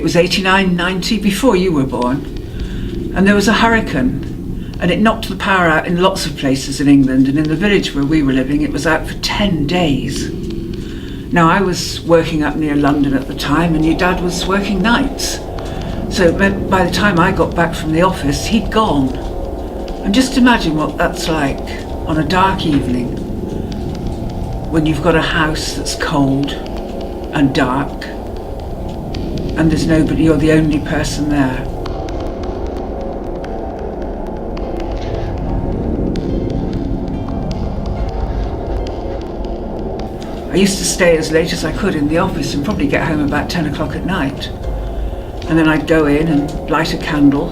was 89, 90, before you were born, and there was a hurricane, and it knocked the power out in lots of places in England, and in the village where we were living it was out for 10 days. Now I was working up near London at the time, and your dad was working nights, so it meant by the time I got back from the office he'd gone. And just imagine what that's like on a dark evening when you've got a house that's cold and dark and there's nobody, you're the only person there. I used to stay as late as I could in the office and probably get home about 10 o'clock at night. And then I'd go in and light a candle.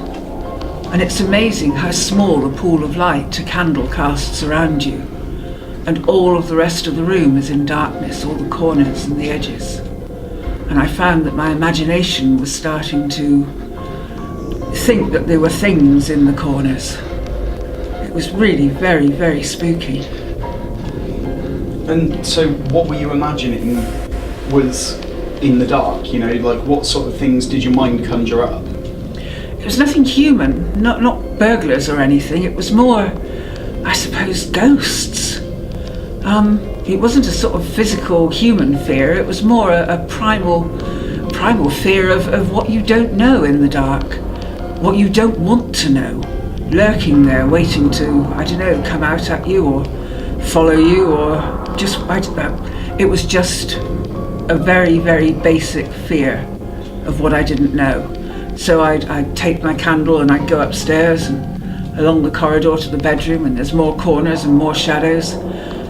And it's amazing how small a pool of light a candle casts around you. And all of the rest of the room is in darkness, all the corners and the edges. And I found that my imagination was starting to think that there were things in the corners. It was really very, very spooky. And so what were you imagining was in the dark, you know, like what sort of things did your mind conjure up? It was nothing human, not burglars or anything. It was more, I suppose, ghosts. It wasn't a sort of physical human fear, it was more a primal fear of what you don't know in the dark, what you don't want to know, lurking there waiting to, I don't know, come out at you or follow you or just, I don't know. It was just a very, very basic fear of what I didn't know. So I'd take my candle and I'd go upstairs and along the corridor to the bedroom, and there's more corners and more shadows.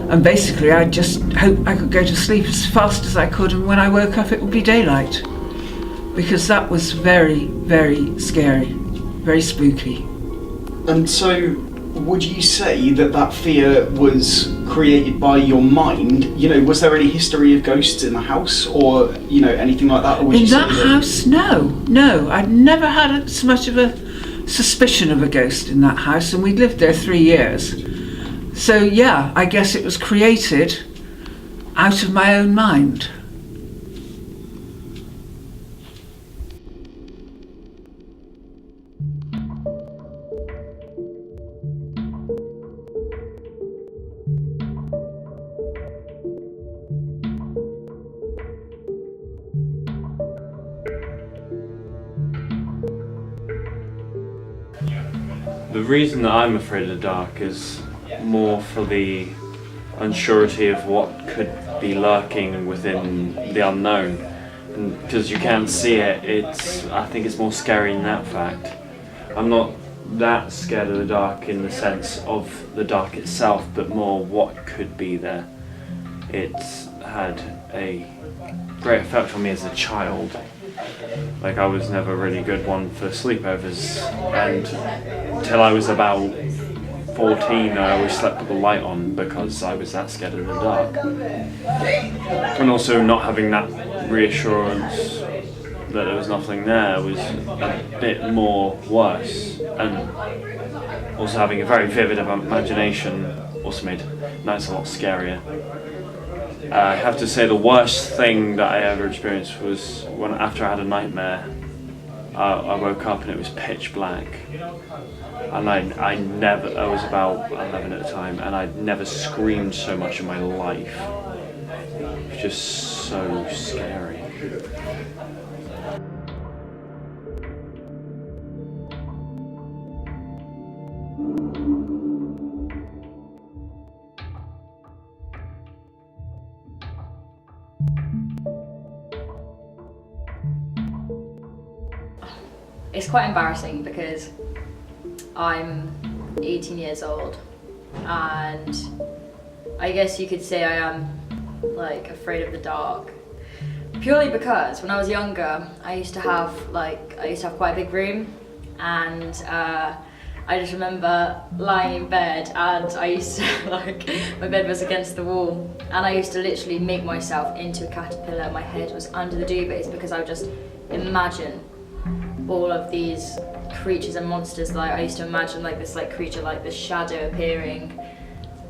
And basically I'd just hope I could go to sleep as fast as I could, and when I woke up it would be daylight. Because that was very, very scary, very spooky. And so would you say that fear was created by your mind? You know, was there any history of ghosts in the house or, you know, anything like that? Or would in you say that house, no. I'd never had so much of a suspicion of a ghost in that house, and we'd lived there 3 years. So yeah, I guess it was created out of my own mind. The reason that I'm afraid of the dark is more for the unsurety of what could be lurking within the unknown. And because you can't see it, I think it's more scary in that fact. I'm not that scared of the dark in the sense of the dark itself, but more what could be there. It's had a great effect on me as a child. Like, I was never a really good one for sleepovers, and until I was about 14 I always slept with the light on because I was that scared of the dark. And also not having that reassurance that there was nothing there was a bit more worse, and also having a very vivid imagination also made nights a lot scarier. I have to say the worst thing that I ever experienced was when, after I had a nightmare, I woke up and it was pitch black, and I was about 11 at the time, and I'd never screamed so much in my life. It was just so scary. It's quite embarrassing because I'm 18 years old, and I guess you could say I am like afraid of the dark, purely because when I was younger I used to have quite a big room, and I just remember lying in bed, and I used to my bed was against the wall, and I used to literally make myself into a caterpillar. My head was under the duvets because I would just imagine all of these creatures and monsters. Like, I used to imagine like this creature, like this shadow appearing,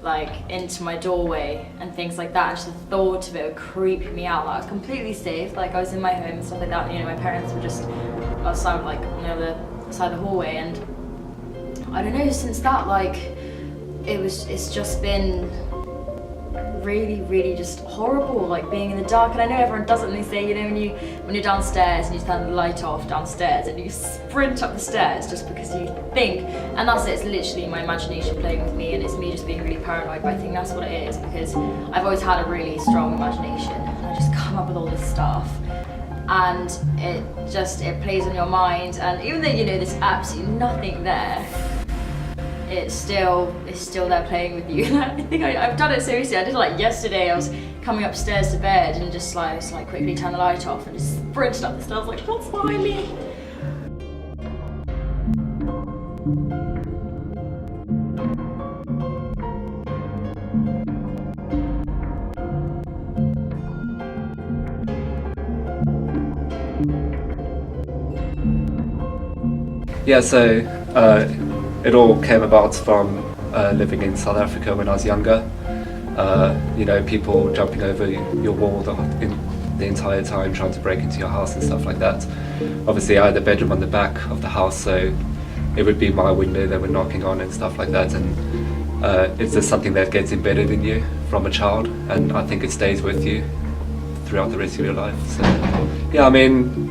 like into my doorway and things like that, and just the thought of it would creep me out. Like I was completely safe, like I was in my home and stuff like that, and, you know, my parents were just outside, like on the other side of the hallway, and I don't know, since that, like it's just been really just horrible, like being in the dark. And I know everyone does it, and they say, you know, when you're downstairs and you turn the light off downstairs and you sprint up the stairs just because you think, and that's it, it's literally my imagination playing with me, and it's me just being really paranoid. But I think that's what it is, because I've always had a really strong imagination, and I just come up with all this stuff, and it plays on your mind, and even though, you know, there's absolutely nothing there, it's still there playing with you. I think I've done it seriously. I did it like yesterday. I was coming upstairs to bed and just like quickly turn the light off and just sprinted up the stairs like, what's behind me? Yeah, so it all came about from living in South Africa when I was younger. You know, people jumping over your wall the entire time, trying to break into your house and stuff like that. Obviously, I had a bedroom on the back of the house, so it would be my window they were knocking on and stuff like that. And it's just something that gets embedded in you from a child, and I think it stays with you throughout the rest of your life. So, yeah, I mean,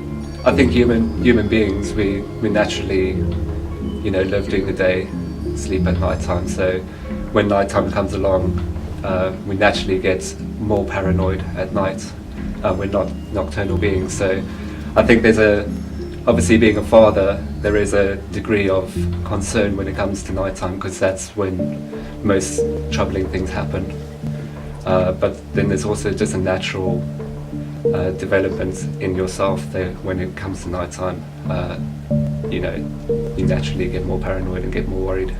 I think human beings, we naturally, you know, live during the day, sleep at night time. So when night time comes along, we naturally get more paranoid at night. We're not nocturnal beings. So I think obviously being a father, there is a degree of concern when it comes to nighttime, because that's when most troubling things happen. But then there's also just a natural development in yourself that when it comes to nighttime, you know, you naturally get more paranoid and get more worried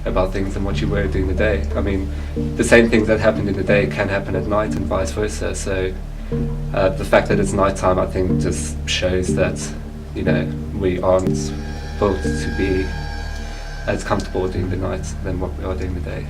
about things than what you were during the day. I mean, the same things that happened in the day can happen at night and vice versa. So the fact that it's nighttime, I think, just shows that, you know, we aren't built to be as comfortable during the night than what we are during the day.